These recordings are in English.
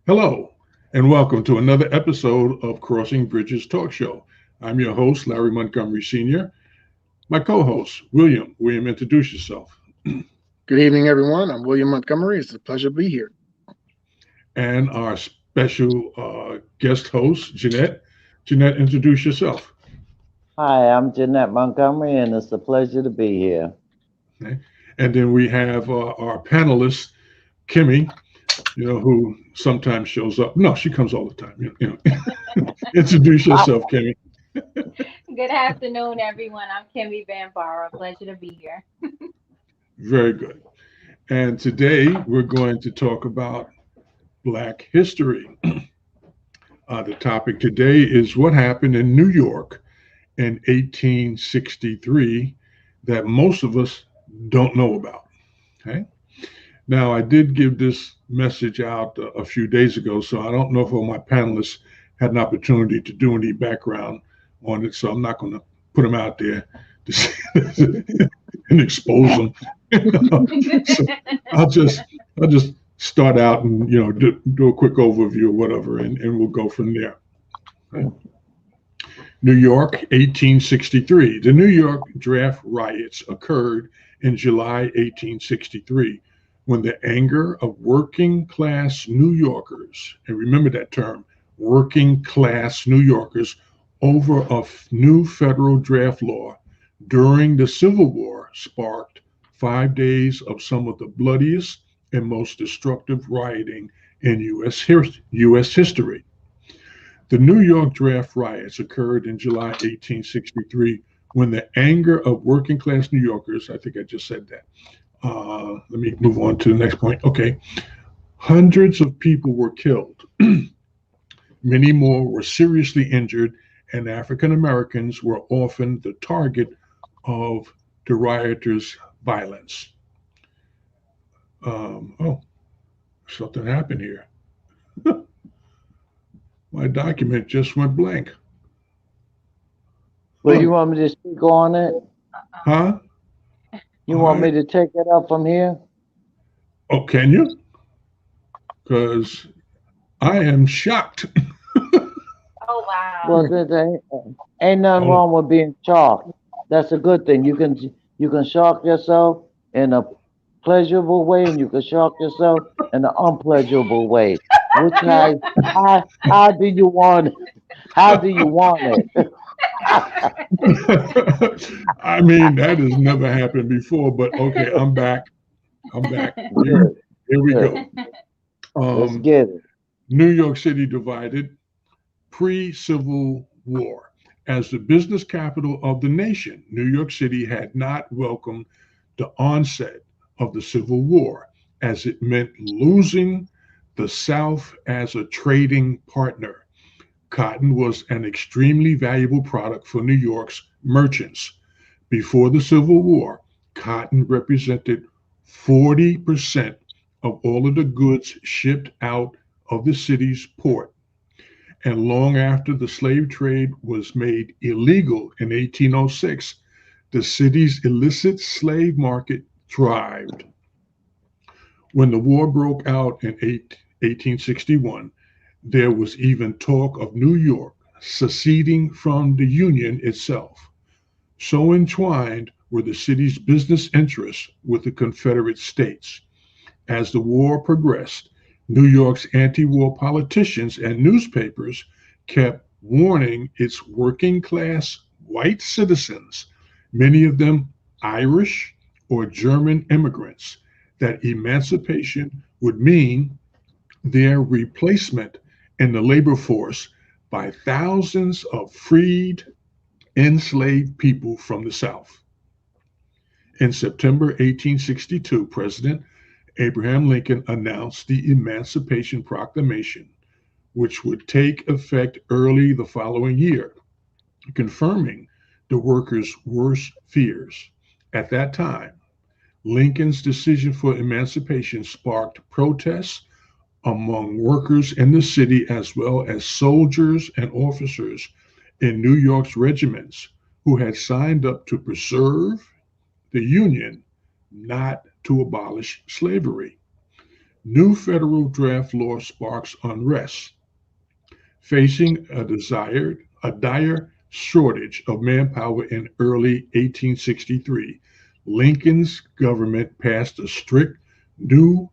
Hello, and welcome to another episode of Crossing Bridges Talk Show. I'm your host, Larry Montgomery Sr. My co host, William. William, introduce yourself. Good evening, everyone. I'm William Montgomery. It's a pleasure to be here. And our special guest host, Jeanette. Jeanette, introduce yourself. Hi, I'm Jeanette Montgomery, and it's a pleasure to be here. Okay. And then we have our panelist, Kimmy, who sometimes shows up. No, she comes all the time. Introduce yourself, Kimmy. Good afternoon, everyone. I'm Kimmy Van Barra. Pleasure to be here. Very good. And today we're going to talk about Black history. The topic today is what happened in New York in 1863 that most of us don't know about. Okay. Now, I did give this message out a few days ago, so I don't know if all my panelists had an opportunity to do any background on it, so I'm not going to put them out there and expose them. So I'll just start out and do a quick overview or whatever, and we'll go from there. Okay. New York, 1863. The New York draft riots occurred in July 1863 when the anger of working class New Yorkers, and remember that term, working class New Yorkers, over a new federal draft law during the Civil War sparked 5 days of some of the bloodiest and most destructive rioting in U.S. history. The New York draft riots occurred in July 1863 when the anger of working class New Yorkers, I think I just said that. Let me move on to the next point. Okay. Hundreds of people were killed. Many more were seriously injured, and African Americans were often the target of the rioters' violence. Oh, something happened here. My document just went blank. Well, you want me to speak on it? Huh? You want me to take it up from here? Oh, can you? Because I am shocked. Oh, wow. Well, ain't nothing wrong with being shocked. That's a good thing. You can shock yourself in a pleasurable way, and you can shock yourself in an unpleasurable way. Which how do you want it? How do you want it? I mean, that has never happened before, but okay, I'm back. I'm back. Here, Good, here we good. go. Let's Um, get it. New York City divided pre-Civil War. As the business capital of the nation, New York City had not welcomed the onset of the Civil War, as it meant losing the South as a trading partner. Cotton was an extremely valuable product for New York's merchants. Before the Civil War, cotton represented 40% of all of the goods shipped out of the city's port. And long after the slave trade was made illegal in 1806, the city's illicit slave market thrived. When the war broke out in 1861, there was even talk of New York seceding from the Union itself. So entwined were the city's business interests with the Confederate States. As the war progressed, New York's anti war politicians and newspapers kept warning its working class white citizens, many of them Irish or German immigrants, that emancipation would mean their replacement in the labor force by thousands of freed, enslaved people from the South. In September 1862, President Abraham Lincoln announced the Emancipation Proclamation, which would take effect early the following year, confirming the workers' worst fears. At that time, Lincoln's decision for emancipation sparked protests among workers in the city as well as soldiers and officers in New York's regiments who had signed up to preserve the Union, not to abolish slavery. New federal draft law sparks unrest. Facing a dire shortage of manpower in early 1863, Lincoln's government passed a strict new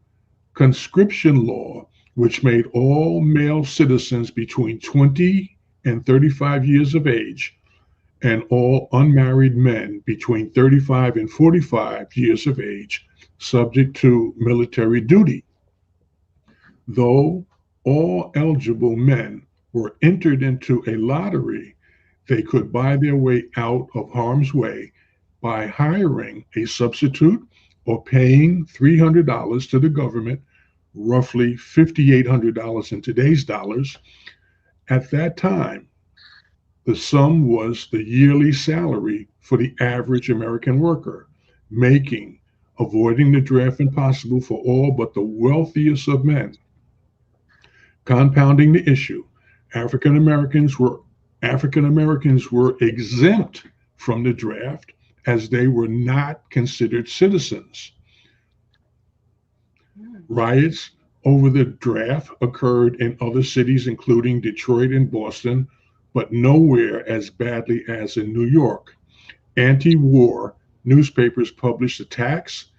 conscription law which made all male citizens between 20 and 35 years of age and all unmarried men between 35 and 45 years of age subject to military duty. Though all eligible men were entered into a lottery, they could buy their way out of harm's way by hiring a substitute or paying $300 to the government, roughly $5,800 in today's dollars. At that time, the sum was the yearly salary for the average American worker, making avoiding the draft impossible for all but the wealthiest of men. Compounding the issue, African Americans were exempt from the draft as they were not considered citizens. Riots over the draft occurred in other cities, including Detroit and Boston, but nowhere as badly as in New York. Anti-war newspapers published attacks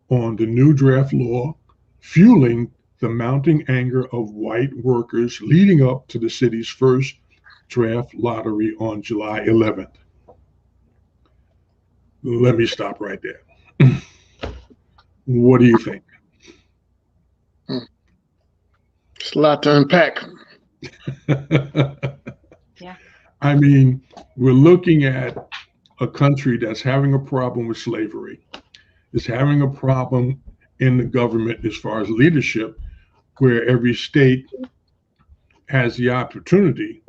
on the new draft law, fueling the mounting anger of white workers leading up to the city's first draft lottery on July 11th. Let me stop right there. What do you think? It's a lot to unpack. Yeah. I mean, we're looking at a country that's having a problem with slavery, is having a problem in the government as far as leadership, where every state has the opportunity,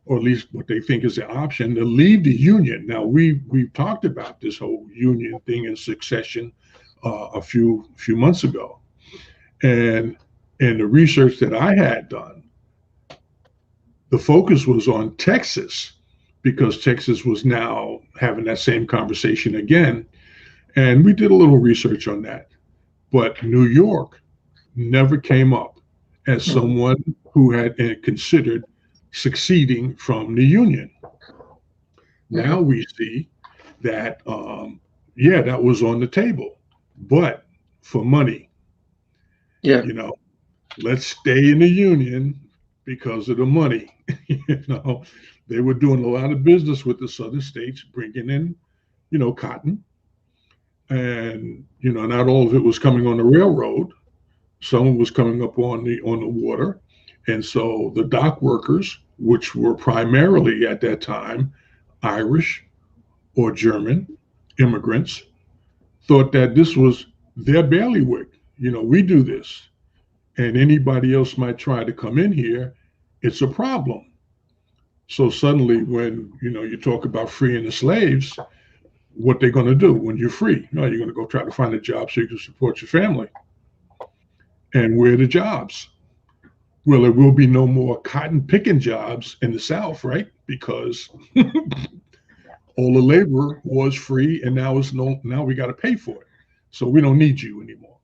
or at least what they think is the option, to leave the union. Now, we've talked about this whole union thing in succession a few months ago, and in the research that I had done, the focus was on Texas, because Texas was now having that same conversation again, and we did a little research on that. But New York never came up as someone who had considered succeeding from the union. Now we see that, that was on the table, but for money. Yeah. You know, let's stay in the union because of the money. They were doing a lot of business with the southern states, bringing in, cotton. And, not all of it was coming on the railroad. Some was coming up on the water. And so the dock workers, which were primarily at that time Irish or German immigrants, thought that this was their bailiwick. We do this, and anybody else might try to come in here, it's a problem. So suddenly when, you talk about freeing the slaves, what they're going to do when you're free? You're going to go try to find a job so you can support your family. And where are the jobs? Well, there will be no more cotton picking jobs in the South, right? Because all the labor was free, and now we got to pay for it. So we don't need you anymore.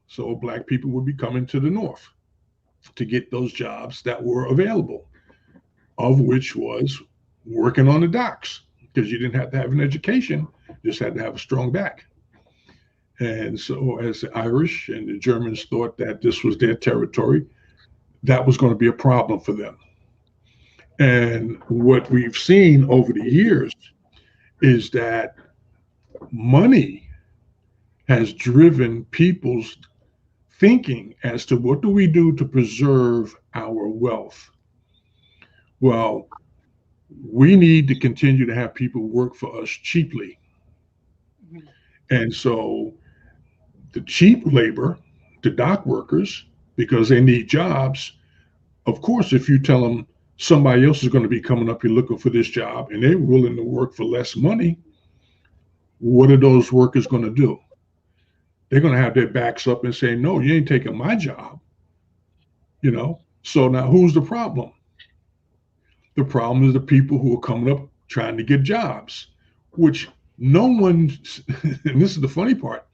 So Black people would be coming to the North to get those jobs that were available, of which was working on the docks, because you didn't have to have an education, you just had to have a strong back. And so as the Irish and the Germans thought that this was their territory, that was going to be a problem for them. And what we've seen over the years is that money has driven people's thinking as to what do we do to preserve our wealth. Well, we need to continue to have people work for us cheaply. And so the cheap labor, the dock workers, because they need jobs, of course, if you tell them somebody else is going to be coming up here looking for this job and they're willing to work for less money, what are those workers going to do? They're going to have their backs up and say, no, you ain't taking my job. So now who's the problem? The problem is the people who are coming up trying to get jobs, which no one, and this is the funny part,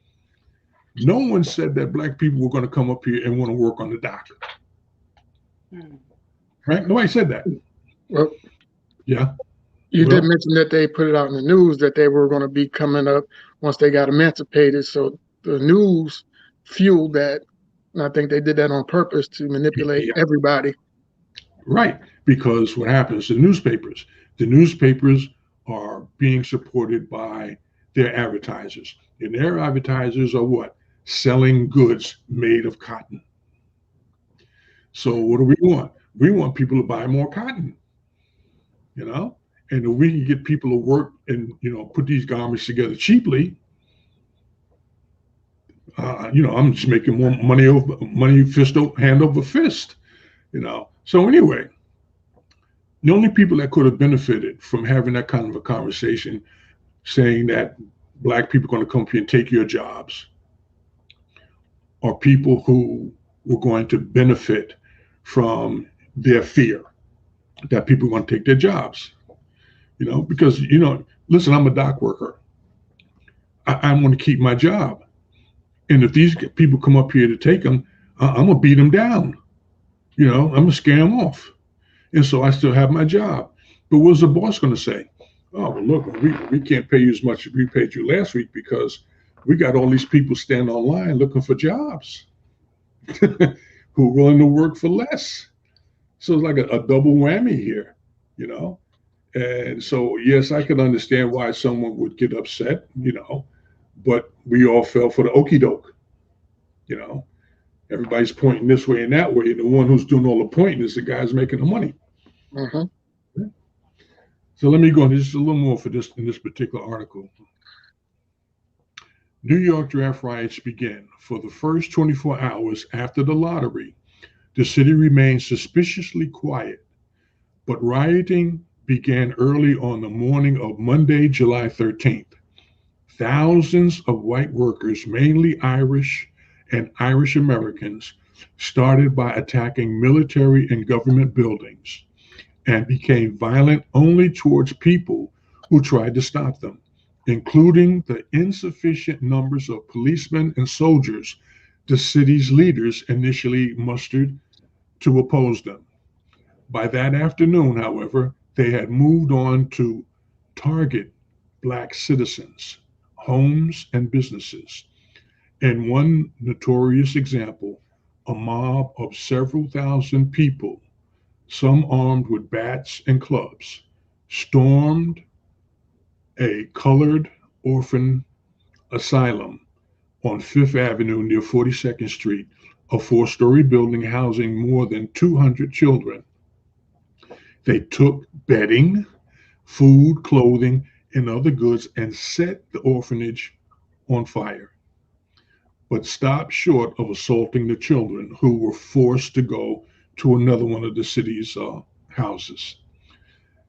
No one said that black people were going to come up here and want to work on the dock. Right? Nobody said that. Well, yeah. You did mention that they put it out in the news that they were going to be coming up once they got emancipated. So the news fueled that. And I think they did that on purpose to manipulate everybody. Right. Because what happens, the newspapers are being supported by their advertisers. And their advertisers are what? Selling goods made of cotton. So what do we want? We want people to buy more cotton, you know? And if we can get people to work and, you know, put these garments together cheaply, you know, I'm just making more money hand over fist, you know? So anyway, the only people that could have benefited from having that kind of a conversation saying that black people are going to come here and take your jobs are people who were going to benefit from their fear that people are going to take their jobs. You know, because, you know, listen, I'm a dock worker. I want to keep my job. And if these people come up here to take them, I'm going to beat them down. You know, I'm going to scare them off. And so I still have my job. But what's the boss going to say? Oh, well, look, we can't pay you as much as we paid you last week because we got all these people standing online looking for jobs who are willing to work for less. So it's like a double whammy here, you know? And so, yes, I can understand why someone would get upset, you know, but we all fell for the okie doke, you know. Everybody's pointing this way and that way. And the one who's doing all the pointing is the guy who's making the money. Mm-hmm. So let me go into just a little more for this in this particular article. New York draft riots began. For the first 24 hours after the lottery, the city remained suspiciously quiet, but rioting began early on the morning of Monday, July 13th. Thousands of white workers, mainly Irish and Irish Americans, started by attacking military and government buildings and became violent only towards people who tried to stop them, including the insufficient numbers of policemen and soldiers the city's leaders initially mustered to oppose them. By that afternoon, however, they had moved on to target Black citizens, homes, and businesses. In one notorious example, a mob of several thousand people, some armed with bats and clubs, stormed a colored orphan asylum on Fifth Avenue near 42nd Street, a 4-story building housing more than 200 children. They took bedding, food, clothing, and other goods and set the orphanage on fire, but stopped short of assaulting the children, who were forced to go to another one of the city's houses.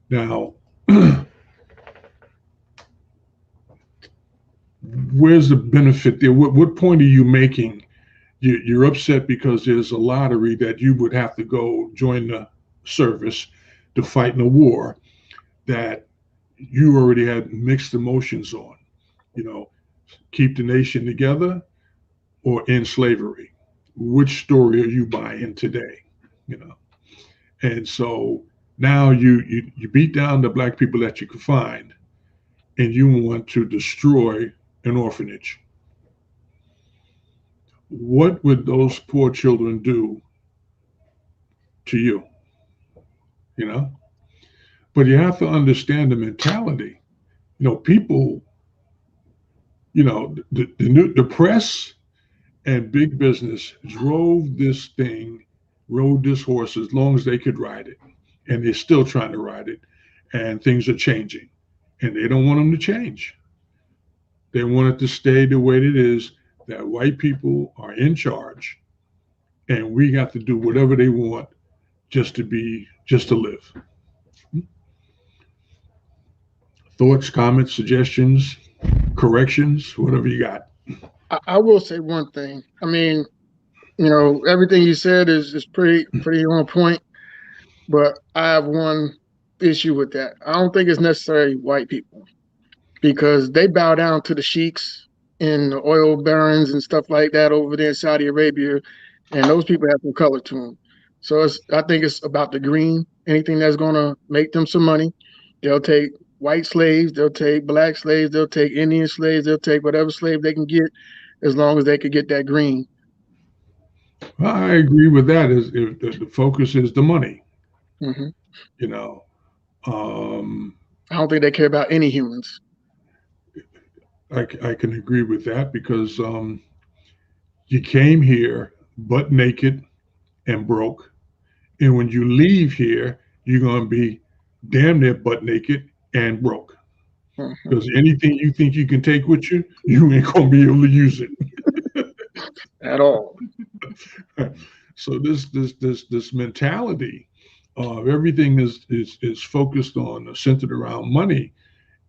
Now, where's the benefit there? What point are you making? You're upset because there's a lottery that you would have to go join the service to fight in a war that you already had mixed emotions on, you know, keep the nation together or end slavery. Which story are you buying today? You know, and so now you beat down the Black people that you could find, and you want to destroy an orphanage. What would those poor children do to you? You know, but you have to understand the mentality. You know, people, you know, the press and big business rode this horse as long as they could ride it. And they're still trying to ride it. And things are changing. And they don't want them to change. They want it to stay the way it is, that white people are in charge. And we got to do whatever they want just to live. Thoughts, comments, suggestions, corrections, whatever you got. I will say one thing. I mean, you know, everything you said is pretty on point, but I have one issue with that. I don't think it's necessarily white people, because they bow down to the sheiks and the oil barons and stuff like that over there in Saudi Arabia, and those people have some color to them. So I think it's about the green. Anything that's going to make them some money, they'll take white slaves, they'll take black slaves, they'll take Indian slaves, they'll take whatever slave they can get, as long as they could get that green. Well, I agree with that. Is if the focus is the money, Mm-hmm. you know. I don't think they care about any humans. I can agree with that because you came here butt naked and broke, and when you leave here, you're going to be damn near butt naked and broke. Mm-hmm. Because anything you think you can take with you, you ain't going to be able to use it At all. So this mentality of everything is focused on, centered around money,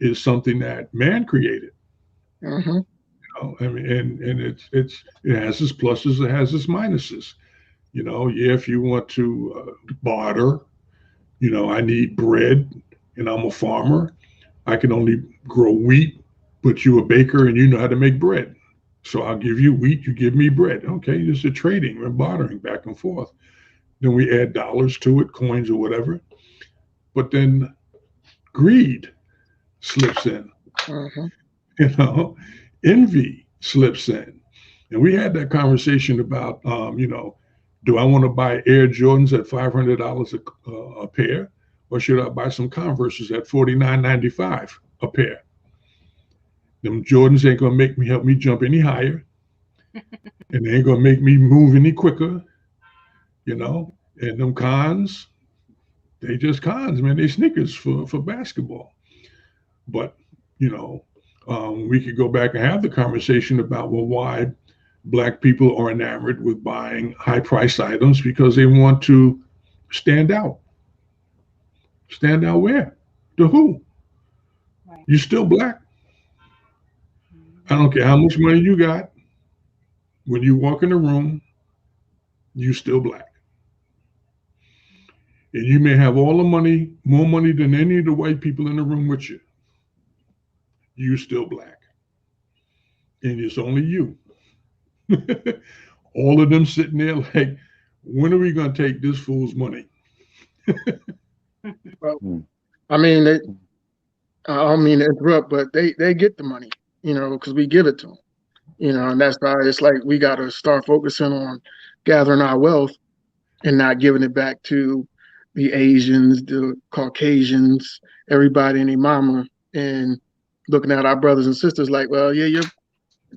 is something that man created. Mm-hmm. I mean, and it has its pluses, it has its minuses. Yeah, if you want to barter, I need bread, and I'm a farmer. I can only grow wheat, but you a baker and you know how to make bread. So I'll give you wheat, you give me bread. Okay, it's a trading, we're bartering back and forth. Then we add dollars to it, coins or whatever. But then greed slips in. Mm-hmm. Envy slips in. And we had that conversation about, do I want to buy Air Jordans at $500 a pair, or should I buy some Converses at $49.95 a pair? Them Jordans ain't gonna help me jump any higher, and they ain't gonna make me move any quicker, And them cons, they just cons, man. They sneakers for basketball. But we could go back and have the conversation about, well, why Black people are enamored with buying high-priced items, because they want to stand out. Stand out where? To who? Right. You still Black. I don't care how much money you got. When you walk in the room, you still Black. And you may have all the money, more money than any of the white people in the room with you. You still Black. And it's only you. All of them sitting there like, when are we going to take this fool's money? Well, I mean, I don't mean to interrupt, but they get the money, because we give it to them, and that's why it's like we got to start focusing on gathering our wealth and not giving it back to the Asians, the Caucasians, everybody and their mama, and looking at our brothers and sisters like, well, yeah,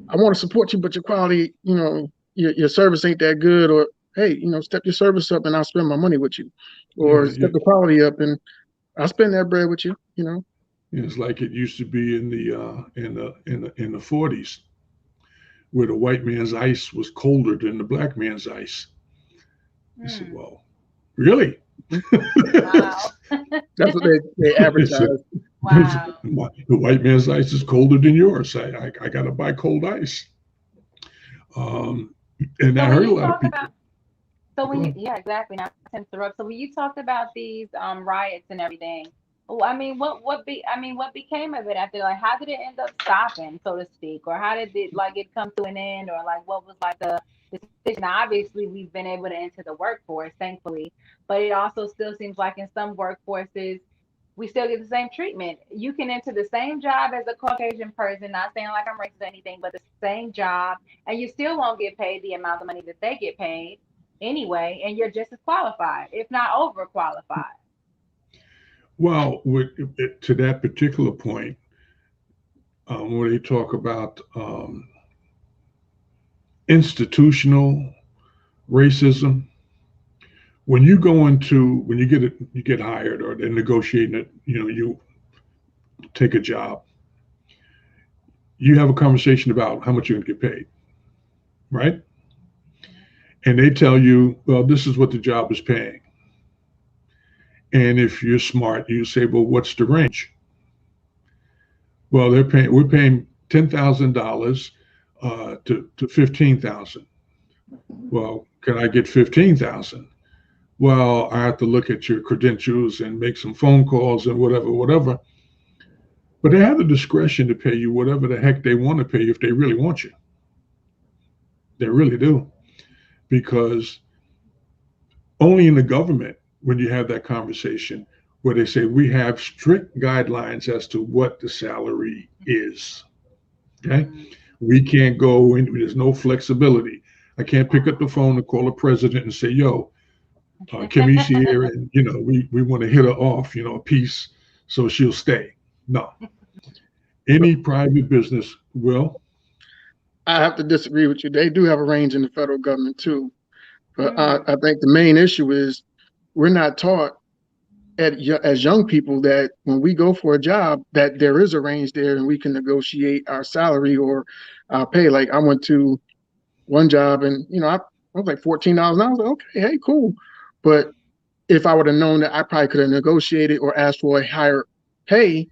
I want to support you, but your quality, your service ain't that good, or hey, step your service up and I'll spend my money with you, or step the quality up and I'll spend that bread with you. It's like it used to be in the 40s, where the white man's ice was colder than the black man's ice. I said, well, really? Wow. That's what they advertise. Wow. The white man's ice is colder than yours. I got to buy cold ice. And I heard a lot of people. Yeah, exactly. Not to interrupt. So when you talked about these riots and everything, what became of it after? Like, how did it end up stopping, so to speak, or how did it come to an end, or what was the decision? Now, obviously, we've been able to enter the workforce, thankfully, but it also still seems like in some workforces we still get the same treatment. You can enter the same job as a Caucasian person, not saying like I'm racist or anything, but the same job, and you still won't get paid the amount of money that they get paid anyway, and you're just as qualified, if not overqualified. Well, to that particular point, where they talk about institutional racism, when you get hired, or they're negotiating it, you take a job, you have a conversation about how much you're going to get paid, right? And they tell you, well, this is what the job is paying. And if you're smart, you say, well, what's the range? Well, we're paying $10,000 to $15,000. Well, can I get $15,000? Well, I have to look at your credentials and make some phone calls and whatever. But they have the discretion to pay you whatever the heck they want to pay you if they really want you. They really do. Because only in the government, when you have that conversation where they say we have strict guidelines as to what the salary is. Okay. We can't go in, there's no flexibility. I can't pick up the phone and call the president and say, yo, Kimmy's here and, we want to hit her off, a piece so she'll stay. No. Any private business will. I have to disagree with you. They do have a range in the federal government too. But I think the main issue is we're not taught as young people that when we go for a job, that there is a range there and we can negotiate our salary or our pay. Like I went to one job and, I was like $14 an hour. I was like, okay, hey, cool. But if I would have known that, I probably could have negotiated or asked for a higher pay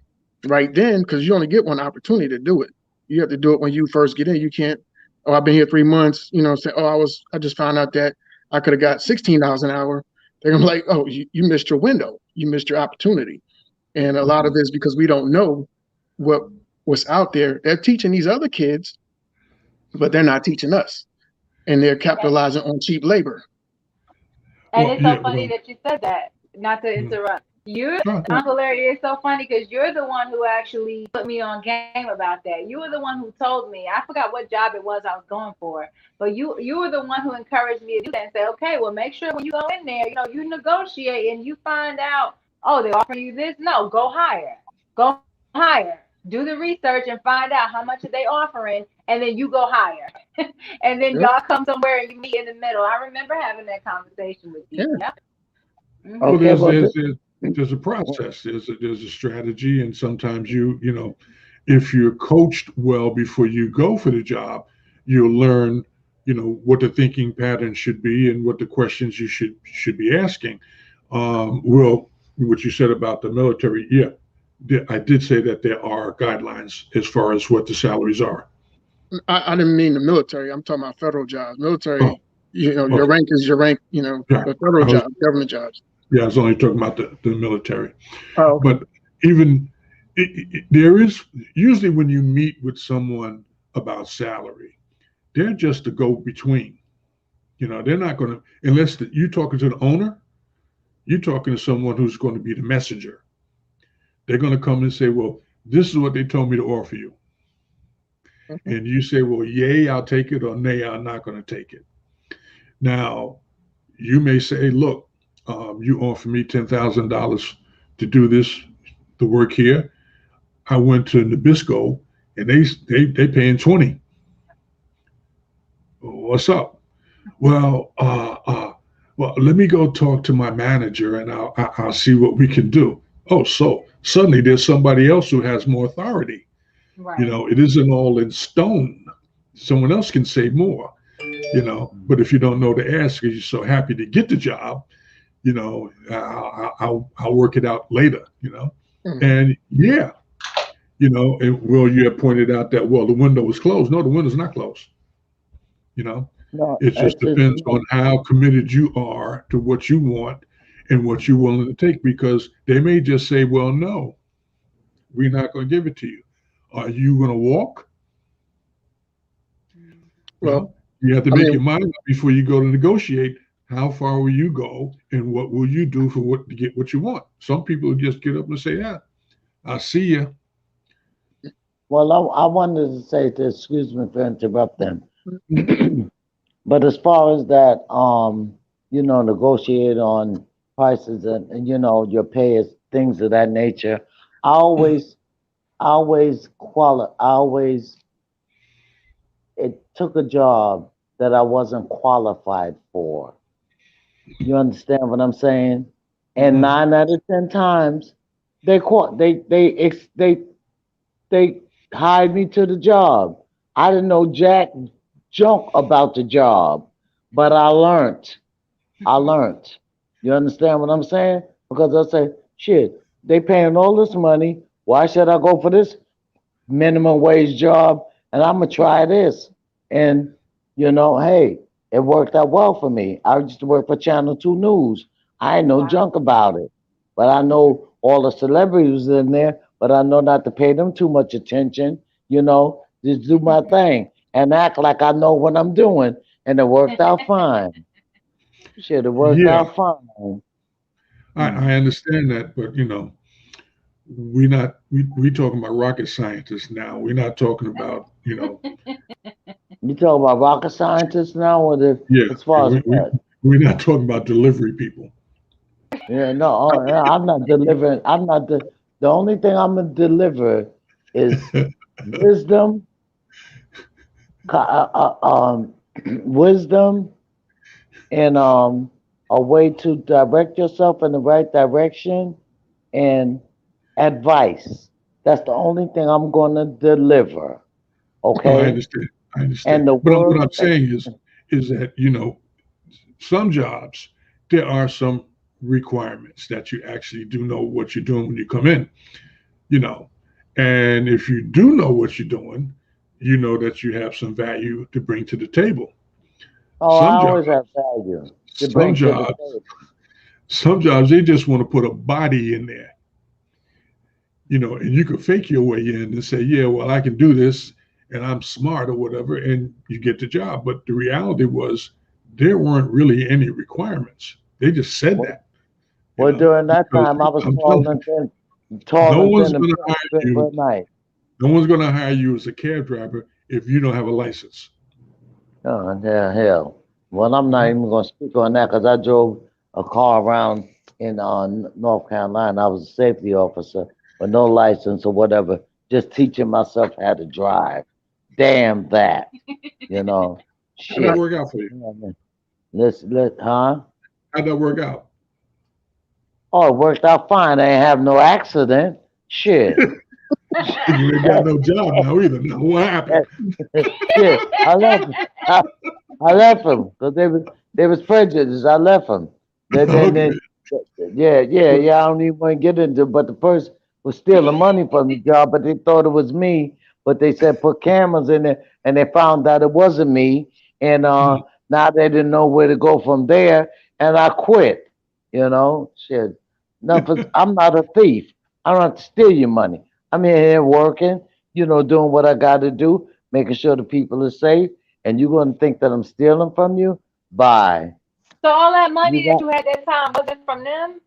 right then, because you only get one opportunity to do it. You have to do it when you first get in. You can't, I've been here 3 months, say, I just found out that I could have got $16 an hour. They're gonna be like, oh, you missed your window. You missed your opportunity. And a lot of this because we don't know what's out there. They're teaching these other kids, but they're not teaching us. And they're capitalizing on cheap labor. And it's so funny that you said that, not to interrupt. Uncle Larry, it's so funny because you're the one who actually put me on game about that. You were the one who told me. I forgot what job it was I was going for, but you were the one who encouraged me to do that and say, okay, well, make sure when you go in there, you negotiate and you find out, oh, they're offering you this. No, go higher. Go higher. Do the research and find out how much are they offering, and then you go higher. And then y'all come somewhere and you meet in the middle. I remember having that conversation with you. Yeah. Mm-hmm. Well, there's a process. There's a strategy, and sometimes if you're coached well before you go for the job, you'll learn, what the thinking pattern should be and what the questions you should be asking. Well, what you said about the military, I did say that there are guidelines as far as what the salaries are. I didn't mean the military. I'm talking about federal jobs. Military, your rank is your rank. The federal jobs, government jobs. Yeah, I was only talking about the military. Oh, okay. But even there is usually when you meet with someone about salary, they're just a go-between. They're not going to, unless you're talking to the owner, you're talking to someone who's going to be the messenger. They're going to come and say, well, this is what they told me to offer you. Mm-hmm. And you say, well, yay, I'll take it, or nay, I'm not going to take it. Now, you may say, look, you offer me $10,000 to do the work here. I went to Nabisco and they paying 20. What's up? Well, let me go talk to my manager and I'll see what we can do. Oh, so suddenly there's somebody else who has more authority. Right. It isn't all in stone. Someone else can say more, but if you don't know to ask, because you're so happy to get the job, I'll work it out later, Mm-hmm. And and you have pointed out that, well, the window was closed. No, the window's not closed. No, it just depends on how committed you are to what you want and what you're willing to take, because they may just say, well, no, we're not going to give it to you. Are you going to walk? Well, you have to make your mind up before you go to negotiate. How far will you go, and what will you do to get what you want? Some people just get up and say, "Yeah, I'll see you." Well, I wanted to say this. Excuse me for interrupting, but as far as that, negotiate on prices and your pay is things of that nature. It took a job that I wasn't qualified for. You understand what I'm saying? And 9 out of 10 times, they hired me to the job. I didn't know jack junk about the job, but I learned. You understand what I'm saying? Because I say, shit, they paying all this money. Why should I go for this minimum wage job? And I'm gonna try this. And hey, it worked out well for me. I used to work for Channel 2 News. I ain't know junk about it, but I know all the celebrities in there, but but I know not to pay them too much attention. You know, just do my thing and act like I know what I'm doing, and it worked out fine. Shit, it worked Yeah, out fine. I understand that, but you know, we talking about rocket scientists now. We're not talking about, you know, You talk about rocket scientists now, or yeah, as far as we what? we're not talking about delivery people. Yeah, no, yeah, I'm not delivering. I'm not the only thing I'm gonna deliver is wisdom, wisdom, and a way to direct yourself in the right direction, and advice. That's the only thing I'm gonna deliver. No, I Okay, understand. I understand. and the But what world. I'm saying is that, you know, some jobs, there are some requirements that you actually do know what you're doing when you come in, you know. And if you do know what you're doing, you know that you have some value to bring to the table. Oh, I Some jobs, always have value to some bring to the jobs, table. some jobs, they just want to put a body in there, you know, and you can fake your way in and say, yeah, well, I can do this and I'm smart or whatever, and you get the job. But the reality was there weren't really any requirements. They just said Well, that, you well, know, during that because time, I was I'm telling you, tall no and one's thin and going to pimp hire straight for you. a night. No one's going to hire you as a cab driver if you don't have a license. Oh, yeah, hell. Well, I'm not Mhm. even going to speak on that because I drove a car around in North Carolina. I was a safety officer with no license or whatever, just teaching myself how to drive. Damn that, you know. How'd that Shit. work out for you? You know what I mean? Huh? How'd that work out? Oh, it worked out fine. I ain't have no accident. Shit. You ain't got no job now either. Now what happened? Shit. I left. I left them because they was prejudiced. I left them. Okay. Then yeah. I don't even want to get into it, but the person was stealing money from the job, but they thought it was me. But they said put cameras in it, and they found out it wasn't me. And Mhm. now they didn't know where to go from there, and I quit. You know, shit. Nothing. I'm not a thief. I don't have to steal your money. I'm here working. You know, doing what I got to do, making sure the people are safe. And you gonna think that I'm stealing from you? Bye. So all that You money that got you had that time wasn't from them?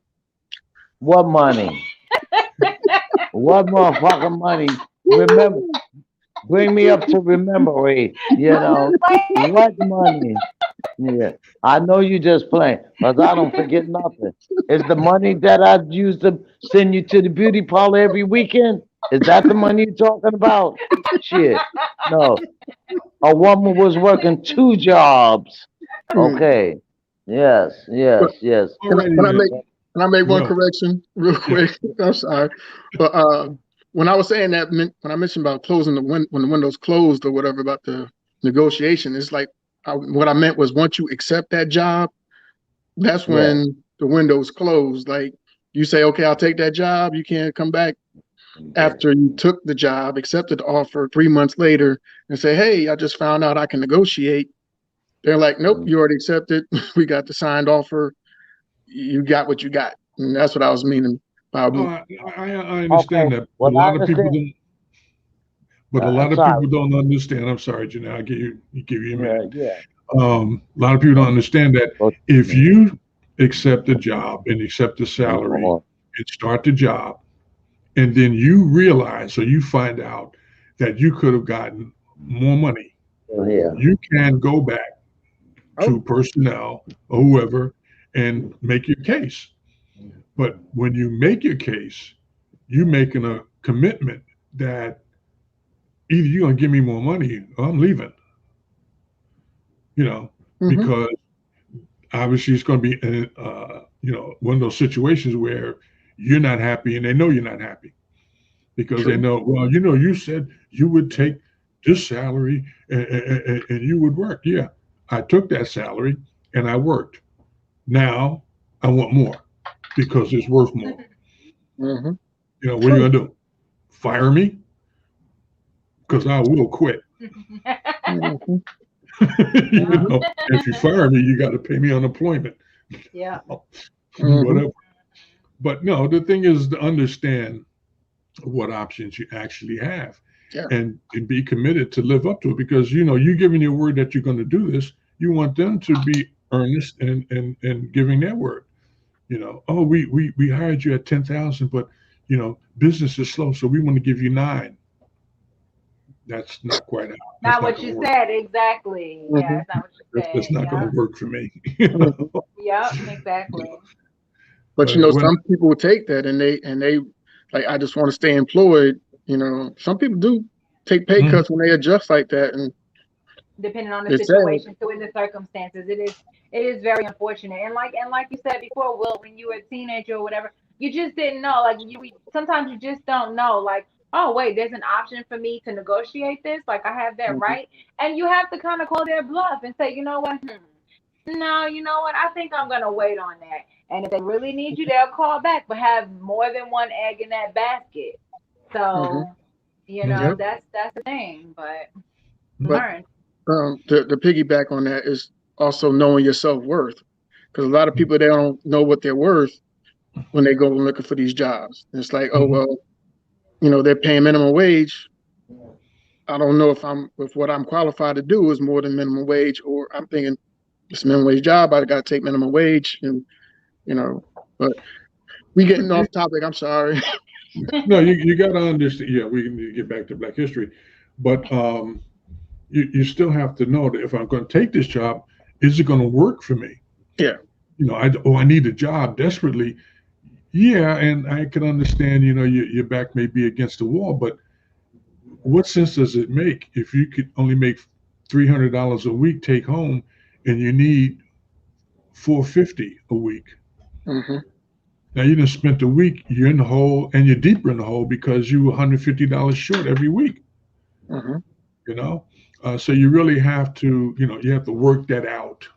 what money? What motherfucking money? Remember, bring me up to memory. You I'm know just playing. what money? Yeah, I know you just playing, cause I don't forget nothing. Is the money that I used to send you to the beauty parlor every weekend? Is that the money you're talking about? Shit, no. A woman was working two jobs. Mm. Okay. Yes, But yes. Alrighty can I then. make can I make one Go. correction real Yeah. quick? I'm sorry, but when I was saying that, when I mentioned about closing when the windows closed or whatever about the negotiation, it's like what I meant was once you accept that job, that's Yes. when the windows close. Like you say, okay, I'll take that job. You can't come back Yes. after you took the job, accepted the offer 3 months later, and say, hey, I just found out I can negotiate. They're like, nope, you already accepted. We got the signed offer. You got what you got. And that's what I was meaning by Oh, I Okay. understand that. A Well, I lot of people understand. don't, but a I'm lot of sorry. people don't understand. I'm sorry, Janelle. I'll give you a minute. Yeah. A lot of people don't understand that Go- if you accept a job and accept the salary Oh, and start the job, and then you realize or you find out that you could have gotten more money, yeah. you can go back to oh, personnel or whoever and make your case. But when you make your case, you're making a commitment that either you're going to give me more money or I'm leaving, you know, mm-hmm, because obviously it's going to be, you know, one of those situations where you're not happy and they know you're not happy because they true. know, well, you know, you said you would take this salary and you would work. Yeah, I took that salary and I worked. Now I want more because it's worth more. Mm-hmm, You know, what are you true. going to do? Fire me? Because I will quit. Mm-hmm, You mm-hmm, know, if you fire me, you got to pay me unemployment, Yeah. mm-hmm, whatever. But no, the thing is to understand what options you actually have, Yeah. and be committed to live up to it. Because you giving your word that you're going to do this, you want them to be earnest and giving their word. Oh, we hired you at 10,000, but business is slow, so we want to give you 9. That's not quite how. That's Not not what going to you work. said exactly. Yeah, Hmm. it's not what you That's said. not going Yeah. to work for me. Hmm. Yep, exactly. But But when some people take that and they like, I just want to stay employed. Some people do take pay Mhm, cuts when they adjust like that, and Depending on the it's sad. situation too and the circumstances, it is very unfortunate. And like you said before, Will, when you were a teenager or whatever, you just didn't know. Like sometimes you just don't know. Like, oh wait, there's an option for me to negotiate this. Like I have that Mhm. right, and you have to kind of call their bluff and say, you know what? No, you know what? I think I'm gonna wait on that. And if they really need you, they'll call back, but have more than one egg in that basket. Mhm. So, mhm, Yep. that's the thing. But But mhm, learn. the piggyback on that is also knowing your self worth, because a lot of mhm, people, they don't know what they're worth when they go looking for these jobs. It's like, oh mhm. well, they're paying minimum wage. I don't know if what I'm qualified to do is more than minimum wage, or I'm thinking it's a minimum wage job. I got to take minimum wage, and you know. But we getting off topic. I'm sorry. No, you got to understand. Yeah, we can get back to Black history, but you still have to know that if I'm going to take this job, is it going to work for me? Yeah. I need a job desperately. Yeah, and I can understand. Your back may be against the wall, but what sense does it make if you could only make $300 a week take home, and you need 450 a week? Hmm. Now you done spent a week, you're in the hole, and you're deeper in the hole because you were $150 short every week. Hmm. You know, so you really have to, you have to work that out.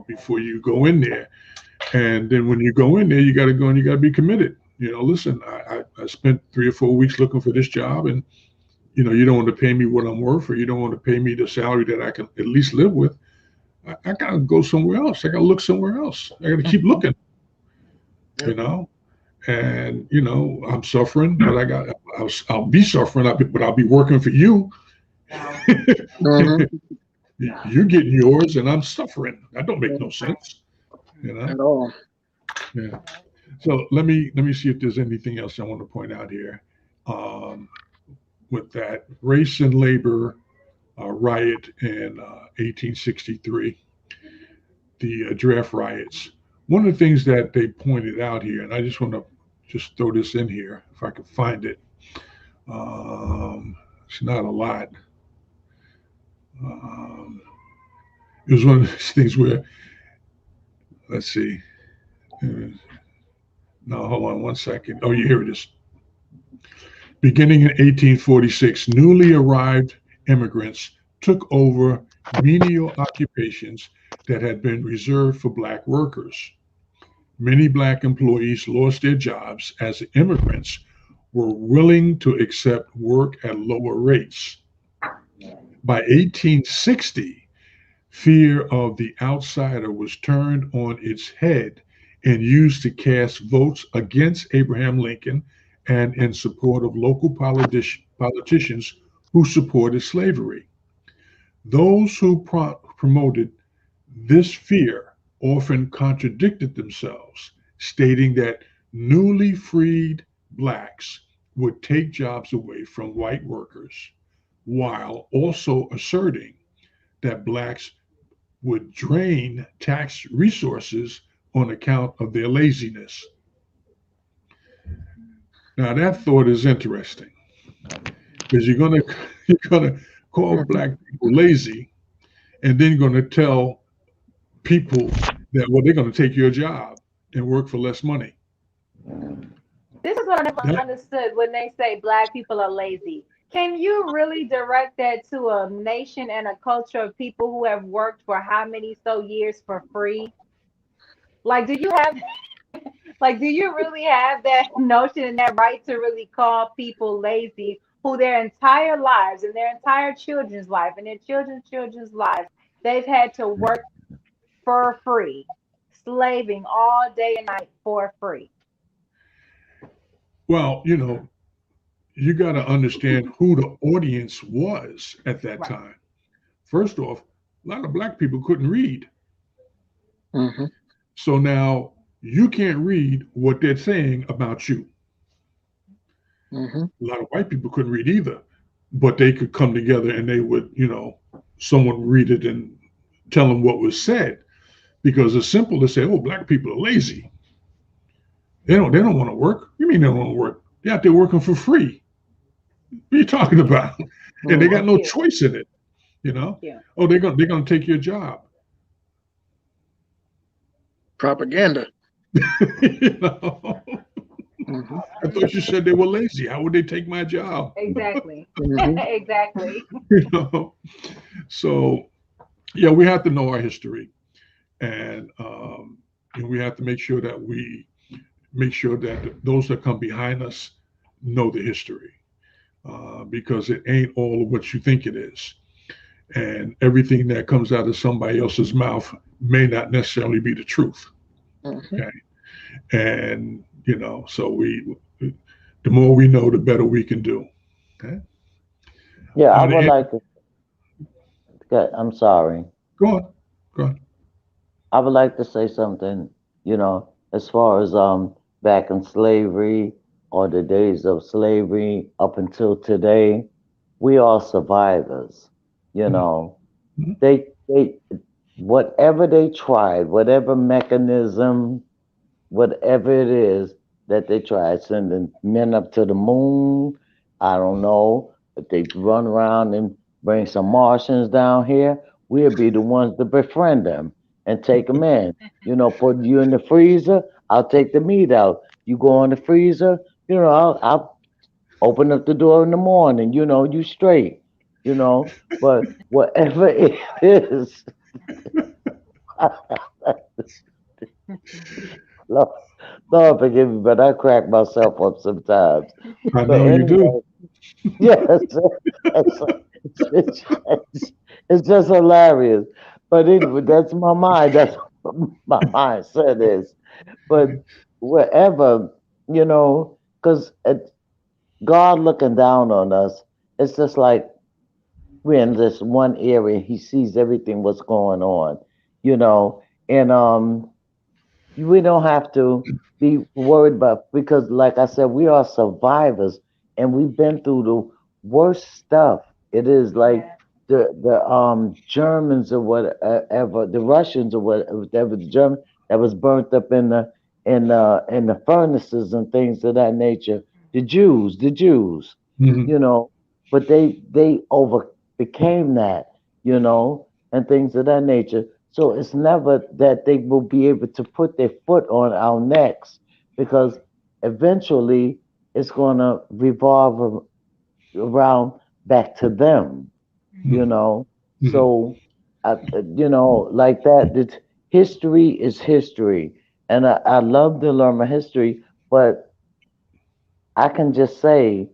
Before you go in there, and then when you go in there, you got to go and you got to be committed. Listen, I spent 3 or 4 weeks looking for this job, and you don't want to pay me what I'm worth, or you don't want to pay me the salary that I can at least live with. I gotta go somewhere else. I gotta look somewhere else. I gotta keep Hmm. looking. You Yep. know, and I'm suffering, but I'll be suffering, but I'll be working for you. Hmm. You're getting yours, and I'm suffering. That don't make no sense. You know. At all. Yeah. So let me see if there's anything else I want to point out here. Um, with that race and labor riot in 1863, the draft riots. One of the things that they pointed out here, and I just want to just throw this in here if I can find it. It's not a lot. Um, it was one of those things where, let's see. No, hold on 1 second. Oh, here it is. Beginning in 1846, newly arrived immigrants took over menial occupations that had been reserved for Black workers. Many Black employees lost their jobs as immigrants were willing to accept work at lower rates. By 1860, fear of the outsider was turned on its head and used to cast votes against Abraham Lincoln and in support of local politicians who supported slavery. Those who promoted this fear often contradicted themselves, stating that newly freed blacks would take jobs away from white workers, while also asserting that blacks would drain tax resources on account of their laziness. Now that thought is interesting because you're gonna call Hmm. black people lazy, and then you're gonna tell people that they're gonna take your job and work for less money. This is what I never That understood when they say black people are lazy. Can you really direct that to a nation and a culture of people who have worked for how many so years for free? Like, do you really have that notion and that right to really call people lazy who their entire lives and their entire children's life and their children's lives, they've had to work for free, slaving all day and night for free? well, you got to understand who the audience was at that Right. time. First off, a lot of black people couldn't read. Hmm. So now you can't read what they're saying about you. Hmm. A lot of white people couldn't read either, but they could come together and they would, someone would read it and tell them what was said. Because it's simple to say, "Oh, black people are lazy. They don't want to work." You mean they don't want to work? They're out there working for free. What are you talking about? And they got Hmm. no Cute. choice in it. You know? Cute. Oh, they're gonna take your job. Propaganda. you know? Hmm. I thought you said they were lazy. How would they take my job? Exactly. Hmm. Exactly. you know? So yeah, we have to know our history, and we have to make sure that those that come behind us know the history, because it ain't all of what you think it is, and everything that comes out of somebody else's mouth may not necessarily be the truth. Hmm. Okay, and so the more we know, the better we can do. Okay, Yeah, I are would there, like to. I'm sorry. go on, go on. I would like to say something, as far as back in slavery or the days of slavery up until today, we are survivors. You Mhm, know, mhm, they whatever they tried, whatever mechanism, whatever it is that they tried, sending men up to the moon. I don't know if they run around and bring some Martians down here. We'll be the ones to befriend them and take them in. Put you in the freezer. I'll take the meat out. You go in the freezer. I'll open up the door in the morning. You straight. But whatever it is, Lord, Lord forgive me, but I crack myself up sometimes. I But know you do. anyway, yes, it's, it's just hilarious. But anyway, that's my mind. That's what my mindset is. But wherever, because God looking down on us, it's just like we're in this one area. He sees everything what's going on, you know, and we don't have to be worried about because like I said, we are survivors and we've been through the worst stuff. It is like Yeah. the Germans or whatever, the Russians or whatever, the German that was burnt up in the furnaces and things of that nature. The Jews, Mhm. you know, but they over became that, and things of that nature. So it's never that they will be able to put their foot on our necks because eventually it's going to revolve around back to them, you Mhm. Hmm. know. Mhm. So, like that, history is history. And I love to learn my history, but I can just say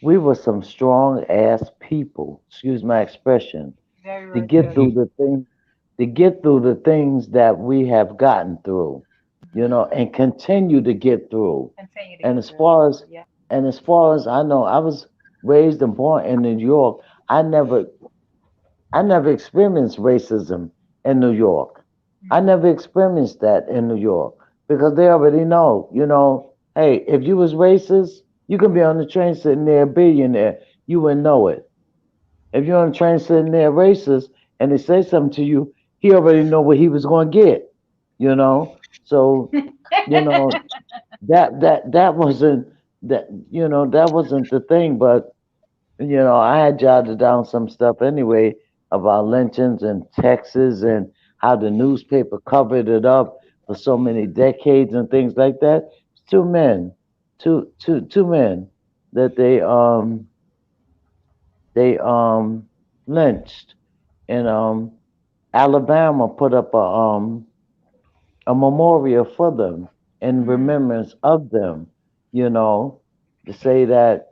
we were some strong ass people, excuse my expression, Very to get through resilient. Mhm. the things that we have gotten through, and continue to get through. Continue to And get as through. far as Yeah. I know, I was raised and born in New York. I never I never experienced racism in New York. I Hmm. never experienced that in New York because they already know, hey, if you was racist, you can be on the train sitting there a billionaire. You wouldn't know it. If you're on the train sitting there racist and they say something to you, he already know what he was going to get, you know? So, you know, that wasn't that wasn't the thing, but I had jotted down some stuff anyway about lynchings in Texas and how the newspaper covered it up for so many decades and things like that. Two men, two men that they lynched, and Alabama put up a memorial for them in Mm. remembrance of them, you know, to say that,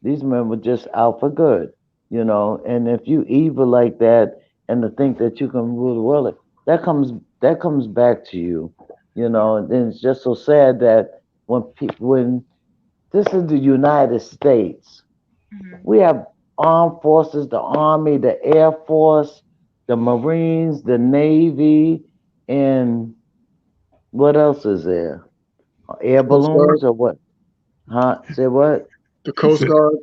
these men were just out for good, and if you evil like that and to think that you can rule the world, that comes back to you, and it's just so sad that when this is the United States. Mhm. We have armed forces, the Army, the Air Force, the Marines, the Navy, and what else is there? Air Coast Guard, balloons or what? Huh? Say what? the He Coast said, Guard.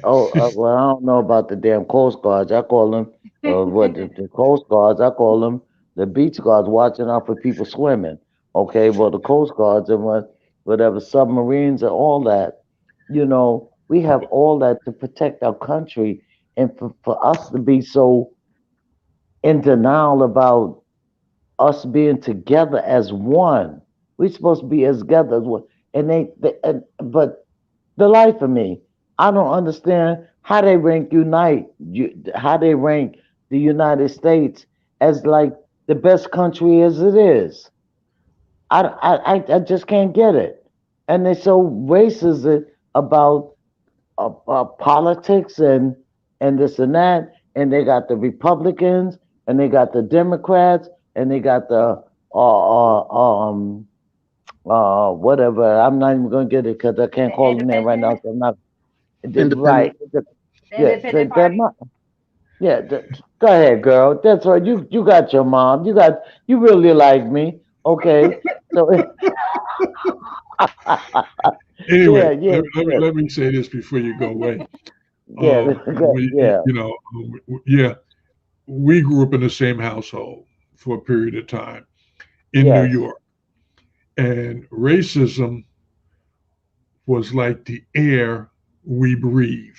Oh, well, I don't know about the damn Coast Guards. I call them, the Coast Guards, I call them the beach guards watching out for people swimming. Okay, well, the Coast Guards and whatever, submarines and all that. We have all that to protect our country. And for us to be so in denial about us being together as one, we're supposed to be as together as one. But the life of me, I don't understand how they how they rank the United States as like the best country as it is. I just can't get it, and they're so racist about politics and this and that, and they got the Republicans and they got the Democrats and they got the whatever. I'm not even gonna get it because I can't The call the name right now. independent, So I'm not Independent. right. the Yeah, independent party. yeah. Go ahead, girl. That's right. You got your mom. You really like me. Okay. So anyway, yeah, yeah, yeah, let me say this before you go away. yeah, yeah. Yeah, we grew up in the same household for a period of time in New Yes. York, and racism was like the air we breathe.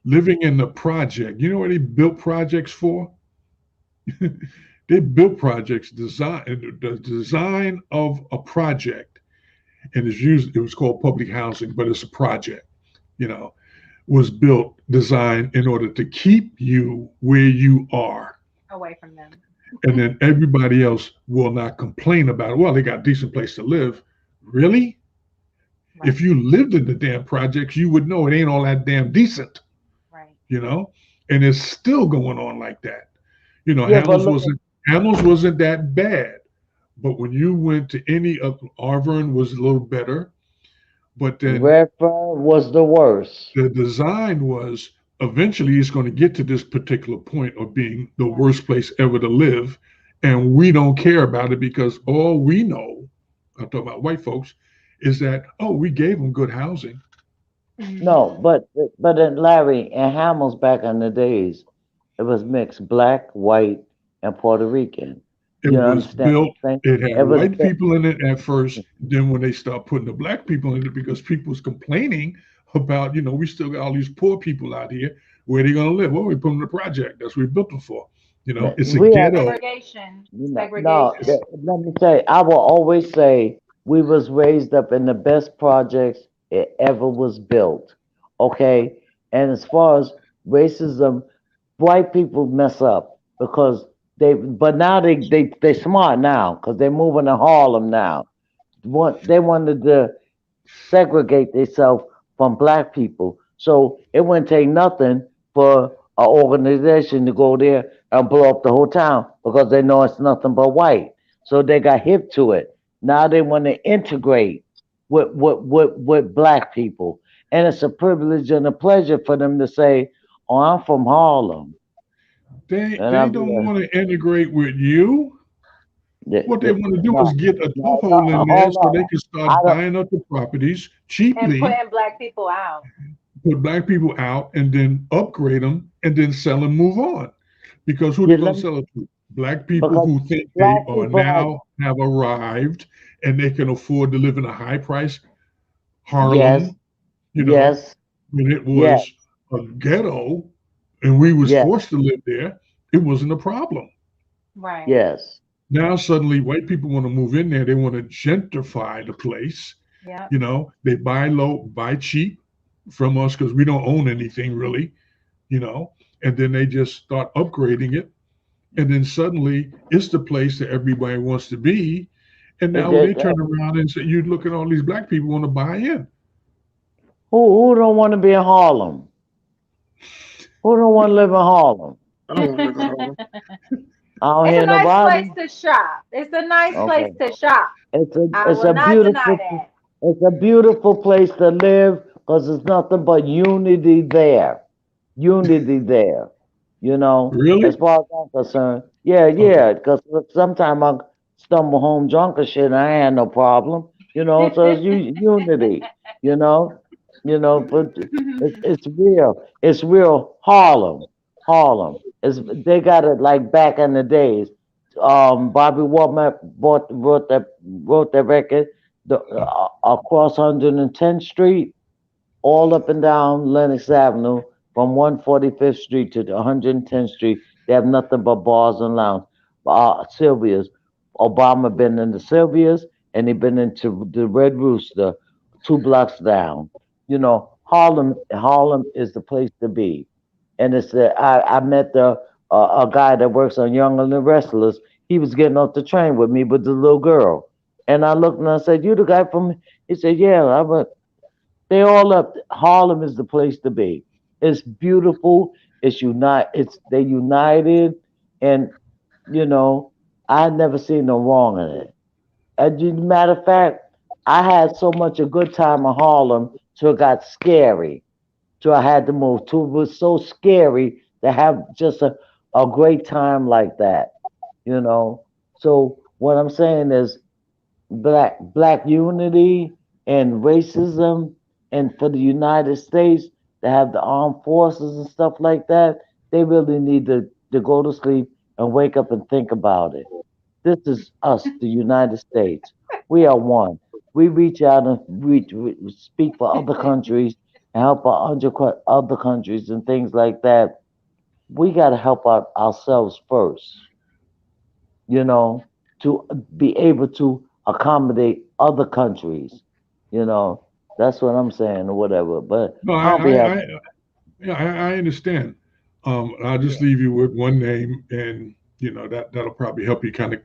Living in the project, you know what they built projects for? They built projects the design of a project, and it was called public housing, but it's a project, you know, was built, designed in order to keep you where you are. Away from them. And then everybody else will not complain about it. Well, they got a decent place to live. Really? Right. If you lived in the damn projects, you would know it ain't all that damn decent, Right. you know? And it's still going on like that. You know, Yeah, but look, Hamels wasn't that bad. But when you went to any of Arvern was a little better. But then Redfern was the worst. the design was eventually it's going to get to this particular point of being the Yeah. worst place ever to live. And we don't care about it because all we know, I'm talking about white folks, is that, oh, we gave them good housing. No, but then Larry and Hamels back in the days, it was mixed black, white, and Puerto Rican. It You was understand built, what I'm saying? it had It was white people in it at first. Then when they start putting the black people in it, because people was complaining about, we still got all these poor people out here. Where are they going to live? Well, we put them in a project. That's what we built them for. It's a we have ghetto. Segregation. no. Segregation. Let me say, I will always say we was raised up in the best projects it ever was built. Okay, and as far as racism, white people mess up because but now they smart now because they're moving to Harlem now. They wanted to segregate themselves from black people. So it wouldn't take nothing for an organization to go there and blow up the whole town because they know it's nothing but white. So they got hip to it. Now they want to integrate with black people. And it's a privilege and a pleasure for them to say, "Oh, I'm from Harlem." And They I'll be don't like, want to integrate with you. What they want to do is no, get a no, toehold no, in there hold so on. they can I start don't. buying up the properties And cheaply, putting black people out. put black people out, and then upgrade them, and then sell and move on. Because who You they gonna let me, sell it to? Black people because who think black they are people have now have arrived and they can afford to live in a high price yes, Harlem, you know, yes, when it yes, was a ghetto and we was yes, forced to live there, it wasn't a problem. Right. yes. Now suddenly white people want to move in there. They want to gentrify the place. Yeah. They buy low, buy cheap from us because we don't own anything really, you know, and then they just start upgrading it. And then suddenly it's the place that everybody wants to be. And It, now they it, turn around and say, you look at all these black people want to buy in. who don't want to be in Harlem? Who don't want to live in Harlem? I don't want to live in Harlem. I don't It's a hear nice nobody. place to shop. It's a nice place Okay, to shop. I it's will a not deny beautiful that. It's a beautiful place to live because there's nothing but unity there. Unity there. You know, as Really? far as I'm concerned. Yeah, Okay. yeah. Because sometimes I stumble home drunk and shit, and I ain't no problem. You know, so it's unity. You know, but it's real. It's real. Harlem. They got it like back in the days. Bobby Womack wrote that record across 110th Street, all up and down Lenox Avenue, from 145th Street to 110th Street. They have nothing but bars and lounge. Sylvia's. Obama been into Sylvia's, and he been into the Red Rooster, 2 blocks down. You know, Harlem is the place to be. And I met a guy that works on Young and the Restless. He was getting off the train with me with the little girl. And I looked and I said, "You the guy from?" He said, "Yeah." I went, they all up. Harlem is the place to be. It's beautiful. They united, and you know, I never seen no wrong in it. As a matter of fact, I had so much a good time in Harlem till it got scary. So I had to move. To it was so scary to have just a great time like that. You know. So what I'm saying is black unity and racism, and for the United States to have the armed forces and stuff like that, they really need to go to sleep and wake up and think about it. This is us, the United States. We are one. We reach out and we speak for other countries and help other countries and things like that. We got to help out ourselves first, you know, to be able to accommodate other countries. You know, that's what I'm saying or whatever. But No, I'll be happy. yeah, I understand. I'll just Yeah. leave you with one name, and that'll probably help you kind of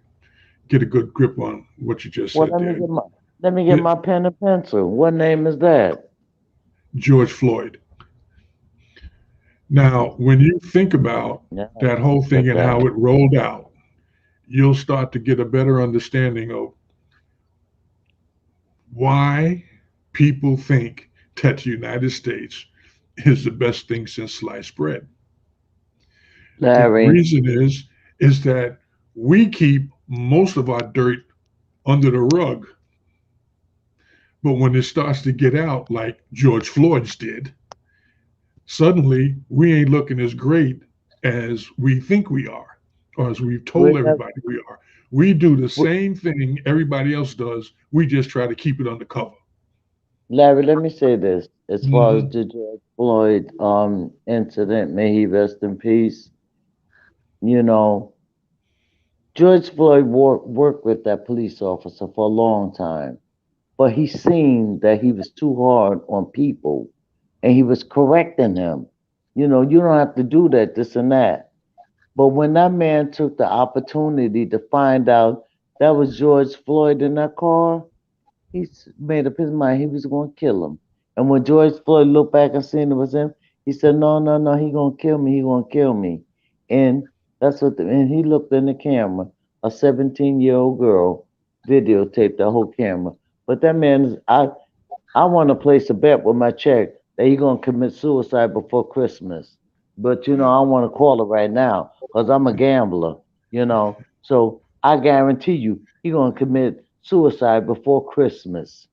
get a good grip on what you just Well, said there. let me get Yeah, my pen and pencil. What name is that? George Floyd. Now, when you think about Yeah, that whole thing put and that. how it rolled out, you'll start to get a better understanding of why people think that the United States is the best thing since sliced bread. The Larry. reason is that we keep most of our dirt under the rug, but when it starts to get out, like George Floyd's did, suddenly we ain't looking as great as we think we are, or as we've We told never, everybody we are. We do the we, same thing everybody else does. We just try to keep it under cover. Larry, let me say this. As far as Hmm. the George Floyd incident, may he rest in peace. You know, George Floyd worked with that police officer for a long time, but he seen that he was too hard on people, and he was correcting him. You know, you don't have to do that, this and that. But when that man took the opportunity to find out that was George Floyd in that car, made up his mind he was going to kill him. And when George Floyd looked back and seen it was him, he said, "No, no, no, he gonna kill me. He gonna kill me." And and he looked in the camera. A 17-year-old girl videotaped the whole camera. But that man, I want to place a bet with my check that he gonna commit suicide before Christmas. But I want to call it right now because I'm a gambler. So I guarantee you he gonna commit suicide before Christmas.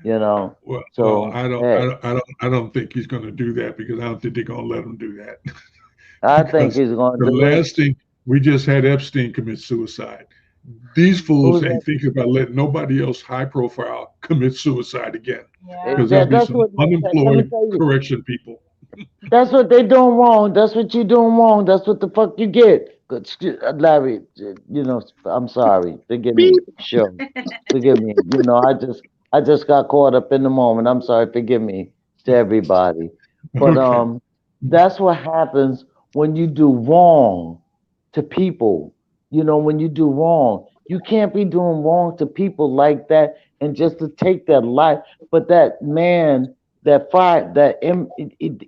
You know, Well, so hey, I don't think he's going to do that because I don't think they're going to let him do that. I think Because he's gonna the do it. last thing we just had Epstein commit suicide. These fools Who's ain't that? thinking about letting nobody else high profile commit suicide again. Yeah. Because there'll be That's some what. Let me unemployed tell you. correction people. That's what they doing wrong. That's what you doing wrong. That's what the fuck you get. Good, Larry, I'm sorry. Forgive me. Beep. Sure. Forgive me. I just got caught up in the moment. I'm sorry. Forgive me to everybody. But Okay. that's what happens when you do wrong to people. When you do wrong, you can't be doing wrong to people like that and just to take their life. But that man,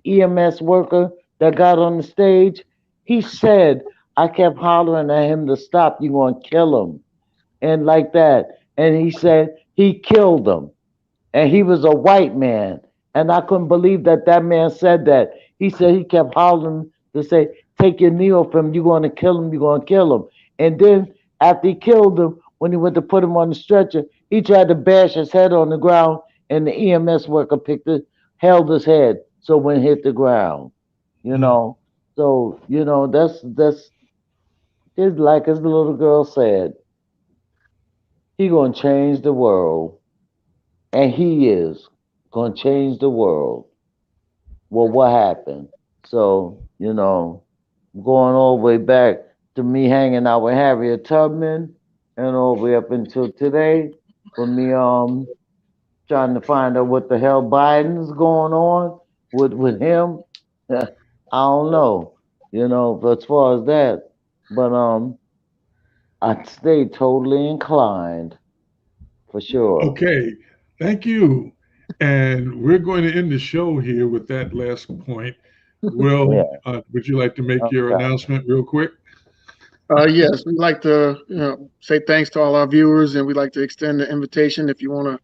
EMS worker that got on the stage, he said, I kept hollering at him to stop. You gonna kill him, and like that. And he said he killed him. and he was a white man. And I couldn't believe that that man said that. He said he kept hollering to say, "Take your knee off him. You're going to kill him. You're going to kill him." And then after he killed him, when he went to put him on the stretcher, he tried to bash his head on the ground, and the EMS worker held his head so when it hit the ground. You Mm. know, so that's it's like as the little girl said, he gonna change the world, and he is gonna change the world. Well, what happened? So, going all the way back to me hanging out with Harriet Tubman and all the way up until today, for me trying to find out what the hell Biden's going on with him. I don't know, as far as that. But I stay totally inclined for sure. Okay, thank you. And we're going to end the show here with that last point. Yeah. Will, would you like to make your Okay. announcement real quick? Yes, we'd like to say thanks to all our viewers, and we'd like to extend the invitation. If you want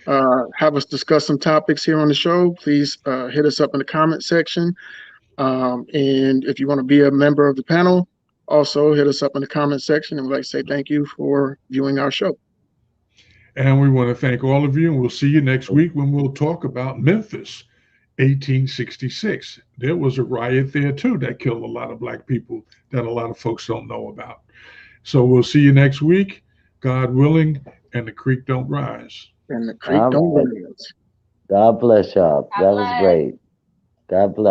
to have us discuss some topics here on the show, please hit us up in the comment section. And if you want to be a member of the panel, also hit us up in the comment section, and we'd like to say thank you for viewing our show. And we want to thank all of you, and we'll see you next week when we'll talk about Memphis, 1866. There was a riot there too that killed a lot of Black people that a lot of folks don't know about. So we'll see you next week, God willing, and the creek don't rise. And the creek All don't right. rise. God bless y'all. God That was bless. great. God bless.